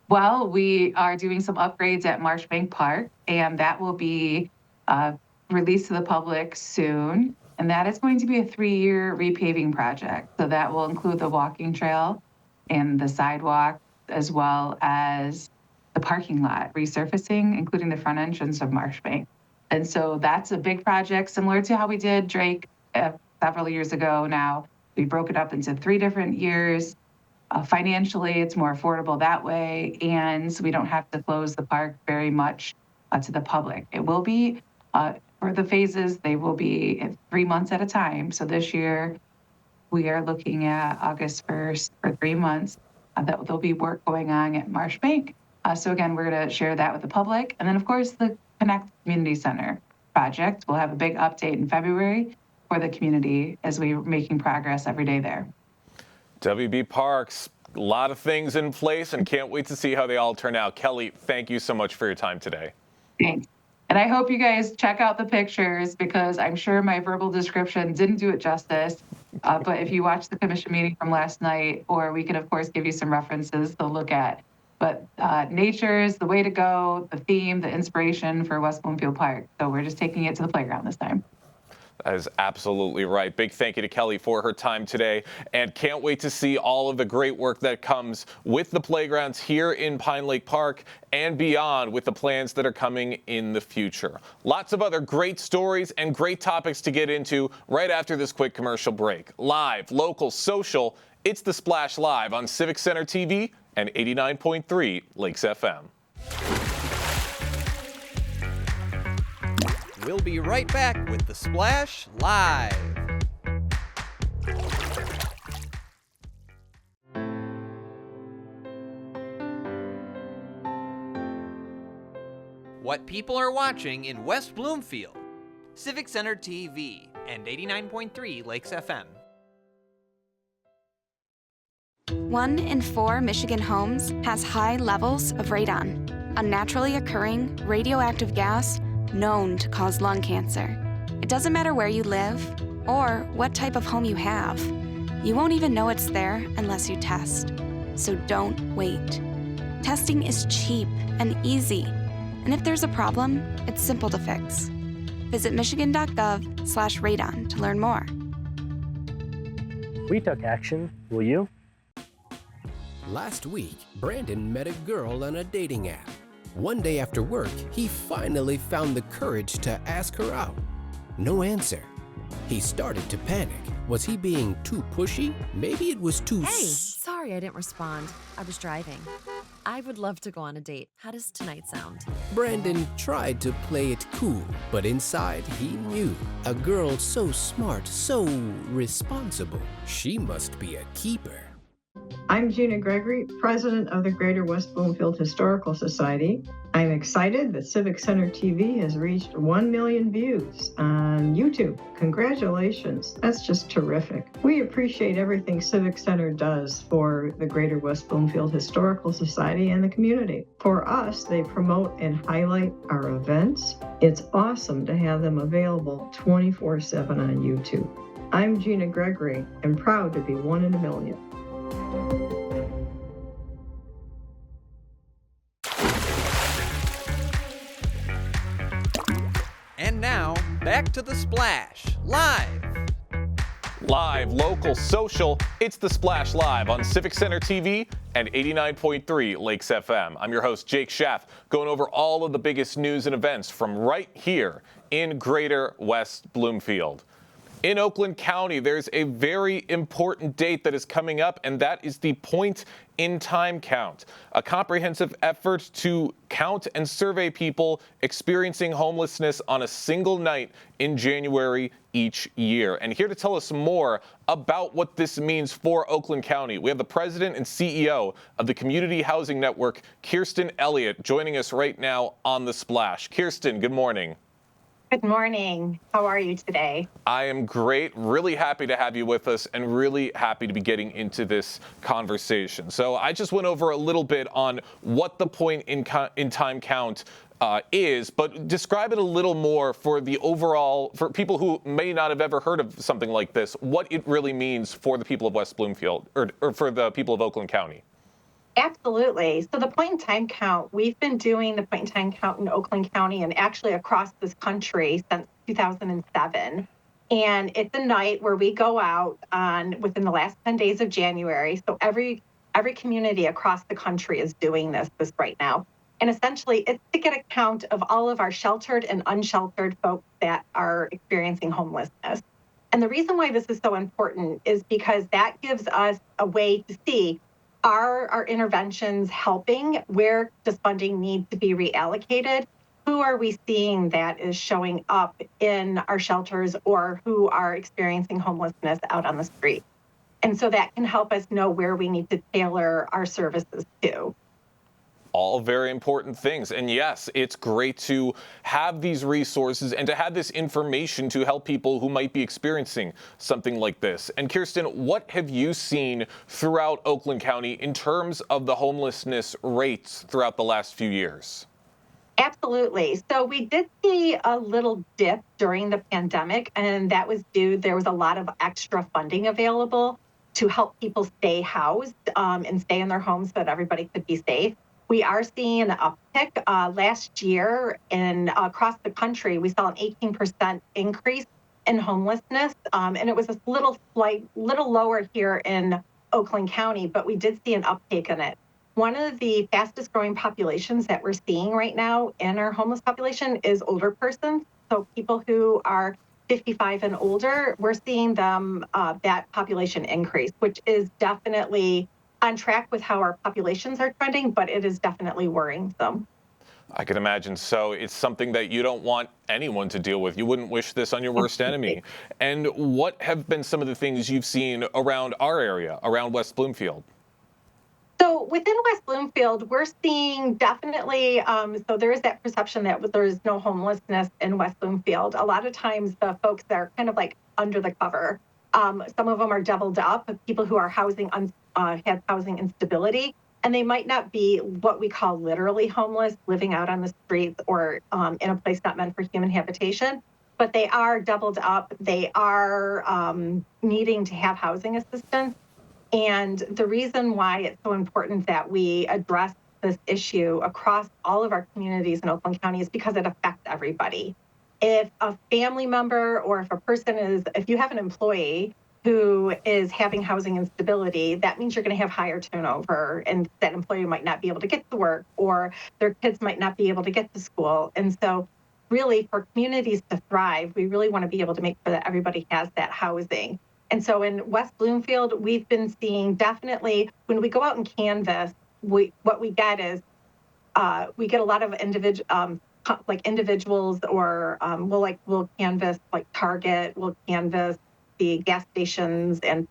Well, we are doing some upgrades at Marshbank Park, and that will be released to the public soon. And that is going to be a 3-year repaving project. So that will include the walking trail and the sidewalk, as well as the parking lot resurfacing, including the front entrance of Marshbank. And so that's a big project, similar to how we did Drake several years ago now. We broke it up into 3 different years. Financially, it's more affordable that way, and we don't have to close the park very much to the public. It will be, for the phases, they will be 3 months at a time. So this year, we are looking at August 1st for 3 months. That there'll be work going on at Marsh Bank. So again, we're going to share that with the public. And then, of course, the Connect Community Center project. We'll have a big update in February for the community as we're making progress every day there. WB Parks, a lot of things in place, and can't wait to see how they all turn out. Kelly, thank you so much for your time today. Thanks. And I hope you guys check out the pictures because I'm sure my verbal description didn't do it justice. But if you watch the commission meeting from last night, or we can, of course, give you some references to look at. But nature is the way to go, the theme, the inspiration for West Bloomfield Park. So we're just taking it to the playground this time. That is absolutely right. Big thank you to Kelly for her time today, and can't wait to see all of the great work that comes with the playgrounds here in Pine Lake Park and beyond with the plans that are coming in the future. Lots of other great stories and great topics to get into right after this quick commercial break. Live, local, social, it's The Splash Live on Civic Center TV and 89.3 Lakes FM. We'll be right back with The Splash Live. What people are watching in West Bloomfield. Civic Center TV and 89.3 Lakes FM. 1 in 4 Michigan homes has high levels of radon, a naturally occurring radioactive gas known to cause lung cancer. It doesn't matter where you live or what type of home you have. You won't even know it's there unless you test. So don't wait. Testing is cheap and easy. And if there's a problem, it's simple to fix. Visit michigan.gov/radon to learn more. We took action. Will you? Last week, Brandon met a girl on a dating app. One day after work, he finally found the courage to ask her out. No answer. He started to panic. Was he being too pushy? Maybe it was too... Hey, sorry I didn't respond. I was driving. I would love to go on a date. How does tonight sound? Brandon tried to play it cool, but inside he knew. A girl so smart, so responsible. She must be a keeper. I'm Gina Gregory, president of the Greater West Bloomfield Historical Society. I'm excited that Civic Center TV has reached 1 million views on YouTube. Congratulations. That's just terrific. We appreciate everything Civic Center does for the Greater West Bloomfield Historical Society and the community. For us, they promote and highlight our events. It's awesome to have them available 24/7 on YouTube. I'm Gina Gregory and proud to be 1 in a million. And now, back to The Splash, live. Live, local, social, it's The Splash Live on Civic Center TV and 89.3 Lakes FM. I'm your host, Jake Schaff, going over all of the biggest news and events from right here in Greater West Bloomfield. In Oakland County, there's a very important date that is coming up, and that is the point-in-time count, a comprehensive effort to count and survey people experiencing homelessness on a single night in January each year. And here to tell us more about what this means for Oakland County, we have the president and CEO of the Community Housing Network, Kirsten Elliott, joining us right now on The Splash. Kirsten, good morning. Good morning. How are you today? I am great. Really happy to have you with us and really happy to be getting into this conversation. So I just went over a little bit on what the point in time count is, but describe it a little more for the overall, for people who may not have ever heard of something like this, what it really means for the people of West Bloomfield or for the people of Oakland County. Absolutely. So the point in time count, we've been doing the point in time count in Oakland County and actually across this country since 2007. And it's a night where we go out within the last 10 days of January. So every community across the country is doing this right now. And essentially it's to get a count of all of our sheltered and unsheltered folks that are experiencing homelessness. And the reason why this is so important is because that gives us a way to see Are our interventions helping? Where does funding need to be reallocated? Who are we seeing that is showing up in our shelters or who are experiencing homelessness out on the street? And so that can help us know where we need to tailor our services to. All very important things. And yes, it's great to have these resources and to have this information to help people who might be experiencing something like this. And Kirsten, what have you seen throughout Oakland County in terms of the homelessness rates throughout the last few years? Absolutely. So we did see a little dip during the pandemic, and that was there was a lot of extra funding available to help people stay housed and stay in their homes so that everybody could be safe. We are seeing an uptick. Last year across the country, we saw an 18% increase in homelessness, and it was a little lower here in Oakland County, but we did see an uptick in it. One of the fastest growing populations that we're seeing right now in our homeless population is older persons. So people who are 55 and older, we're seeing them, that population increase, which is definitely on track with how our populations are trending, but it is definitely worrisome. I can imagine. So it's something that you don't want anyone to deal with. You wouldn't wish this on your worst enemy. And what have been some of the things you've seen around our area, around West Bloomfield? So within West Bloomfield, we're seeing definitely, so there is that perception that there's no homelessness in West Bloomfield. A lot of times the folks that are kind of like under the cover, some of them are doubled up, people who are have housing instability, and they might not be what we call literally homeless, living out on the streets or in a place not meant for human habitation, but they are doubled up. They are needing to have housing assistance. And the reason why it's so important that we address this issue across all of our communities in Oakland County is because it affects everybody. If a family member or if you have an employee who is having housing instability, that means you're going to have higher turnover, and that employee might not be able to get to work, or their kids might not be able to get to school. And so really, for communities to thrive, we really want to be able to make sure that everybody has that housing. And so in West Bloomfield, we've been seeing definitely when we go out and canvass, what we get is we get a lot of individuals, or we'll canvass like Target, we'll canvass the gas stations and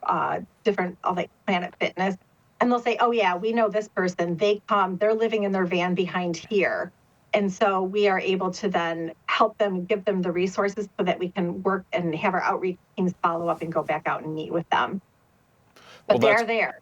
different like Planet Fitness, and they'll say, "Oh yeah, we know this person. They're living in their van behind here." And so we are able to then help them, give them the resources so that we can work and have our outreach teams follow up and go back out and meet with them. But they're there.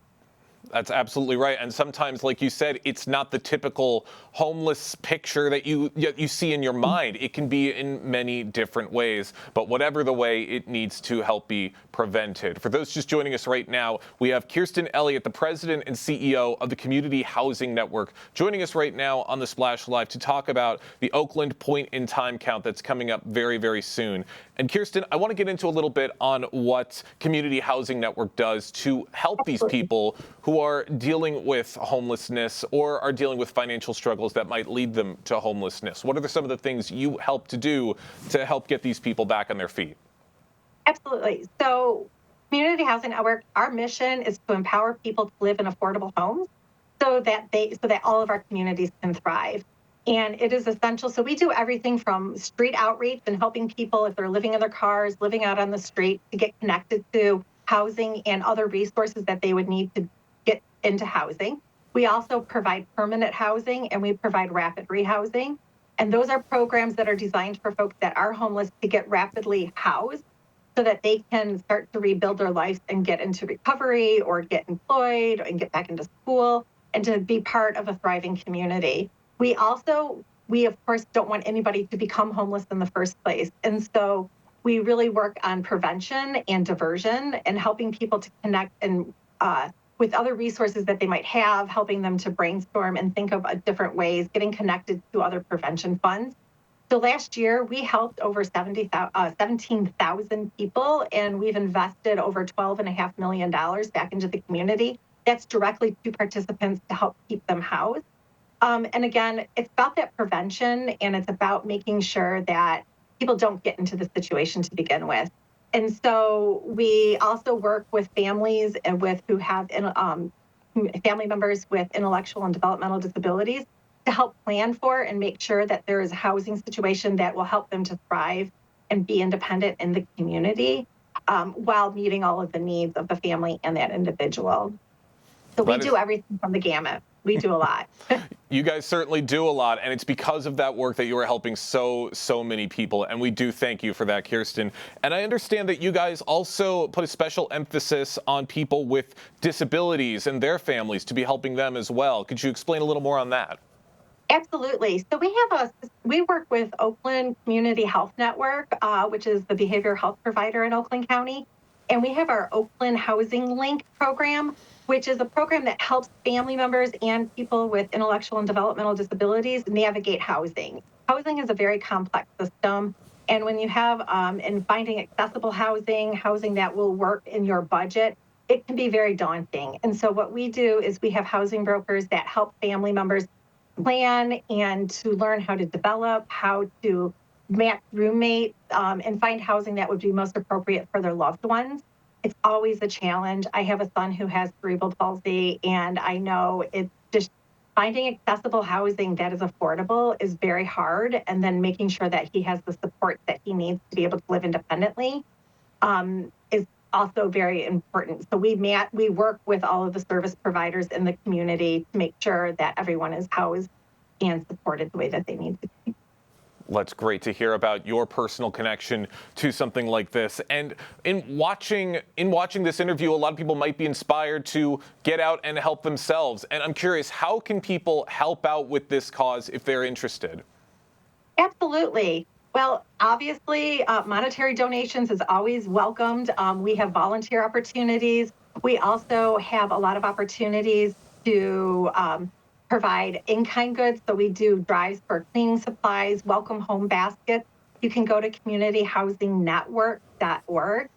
That's absolutely right. And sometimes, like you said, it's not the typical homeless picture that you see in your mind. It can be in many different ways. But whatever the way, it needs to help be prevented. For those just joining us right now, we have Kirsten Elliott, the president and CEO of the Community Housing Network, joining us right now on the Splash Live to talk about the Oakland Point in Time count that's coming up very, very soon. And Kirsten, I want to get into a little bit on what Community Housing Network does to help these people who are dealing with homelessness or are dealing with financial struggles that might lead them to homelessness. What are some of the things you help to do to help get these people back on their feet? Absolutely. So Community Housing Network, our mission is to empower people to live in affordable homes so that all of our communities can thrive. And it is essential. So we do everything from street outreach and helping people if they're living in their cars, living out on the street, to get connected to housing and other resources that they would need to get into housing. We also provide permanent housing, and we provide rapid rehousing. And those are programs that are designed for folks that are homeless to get rapidly housed so that they can start to rebuild their lives and get into recovery or get employed and get back into school and to be part of a thriving community. We of course don't want anybody to become homeless in the first place. And so we really work on prevention and diversion and helping people to connect and with other resources that they might have, helping them to brainstorm and think of different ways, getting connected to other prevention funds. So last year, we helped over 17,000 people, and we've invested over $12.5 million back into the community. That's directly to participants to help keep them housed. And again, it's about that prevention, and it's about making sure that people don't get into the situation to begin with. And so we also work with families and who have family members with intellectual and developmental disabilities to help plan for and make sure that there is a housing situation that will help them to thrive and be independent in the community while meeting all of the needs of the family and that individual. So we do everything from the gamut. We do a lot. You guys certainly do a lot, and it's because of that work that you are helping so many people, and we do thank you for that, Kirsten. And I understand that you guys also put a special emphasis on people with disabilities and their families to be helping them as well. Could you explain a little more on that? Absolutely. So we work with Oakland Community Health Network, which is the behavioral health provider in Oakland County. And we have our Oakland Housing Link program, which is a program that helps family members and people with intellectual and developmental disabilities navigate housing. Housing is a very complex system. And when you have, in finding accessible housing that will work in your budget, it can be very daunting. And so what we do is we have housing brokers that help family members plan and to learn how to develop, how to match roommates, and find housing that would be most appropriate for their loved ones. It's always a challenge. I have a son who has cerebral palsy, and I know it's just finding accessible housing that is affordable is very hard, and then making sure that he has the support that he needs to be able to live independently is also very important. So we work with all of the service providers in the community to make sure that everyone is housed and supported the way that they need to be. Well, that's great to hear about your personal connection to something like this. And in watching this interview, a lot of people might be inspired to get out and help themselves. And I'm curious, how can people help out with this cause if they're interested? Absolutely. Well, obviously, monetary donations is always welcomed. We have volunteer opportunities. We also have a lot of opportunities to provide in-kind goods. So we do drives for cleaning supplies, welcome home baskets. You can go to communityhousingnetwork.org.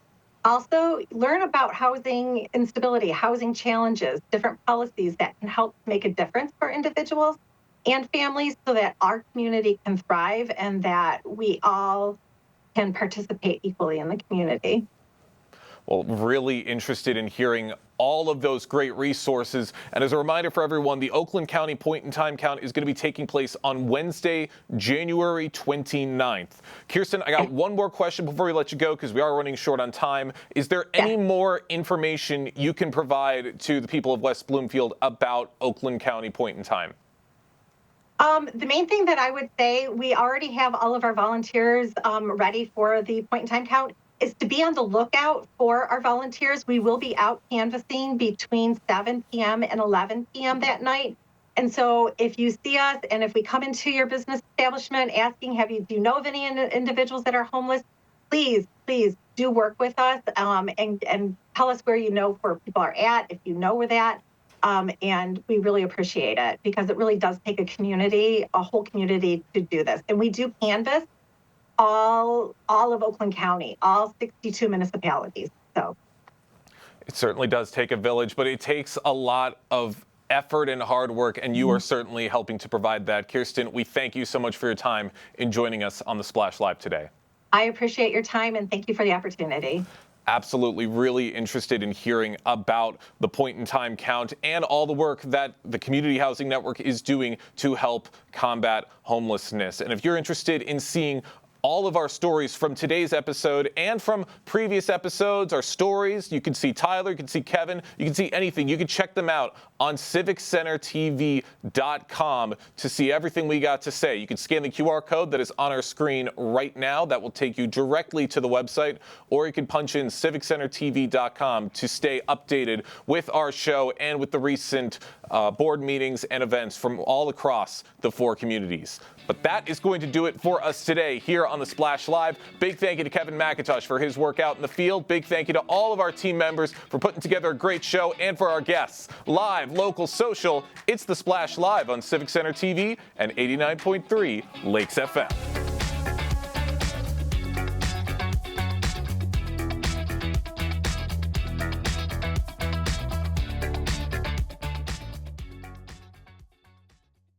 Also, learn about housing instability, housing challenges, different policies that can help make a difference for individuals and families so that our community can thrive and that we all can participate equally in the community. Well, really interested in hearing all of those great resources. And as a reminder for everyone, the Oakland County Point in Time Count is going to be taking place on Wednesday, January 29th. Kirsten, I got one more question before we let you go because we are running short on time. Is there any more information you can provide to the people of West Bloomfield about Oakland County Point in Time? The main thing that I would say, we already have all of our volunteers ready for the point in time count, is to be on the lookout for our volunteers. We will be out canvassing between 7 p.m. and 11 p.m. that night. And so if you see us and if we come into your business establishment asking, do you know of any individuals that are homeless, please do work with us and tell us where you know where people are at, if you know where that. And we really appreciate it because it really does take a whole community to do this. And we do canvass all of Oakland County, all 62 municipalities. So it certainly does take a village, but it takes a lot of effort and hard work, and you are certainly helping to provide that. Kirsten, we thank you so much for your time in joining us on the Splash Live today. I appreciate your time and thank you for the opportunity. Absolutely, really interested in hearing about the point in time count and all the work that the Community Housing Network is doing to help combat homelessness. And if you're interested in seeing all of our stories from today's episode and from previous episodes, our stories, you can see Tyler, you can see Kevin, you can see anything. You can check them out on civiccentertv.com to see everything we got to say. You can scan the QR code that is on our screen right now. That will take you directly to the website, or you can punch in civiccentertv.com to stay updated with our show and with the recent board meetings and events from all across the 4 communities. But that is going to do it for us today here on the Splash Live. Big thank you to Kevin McIntosh for his work out in the field. Big thank you to all of our team members for putting together a great show, and for our guests. Live, local, social, it's the Splash Live on Civic Center TV and 89.3 Lakes FM.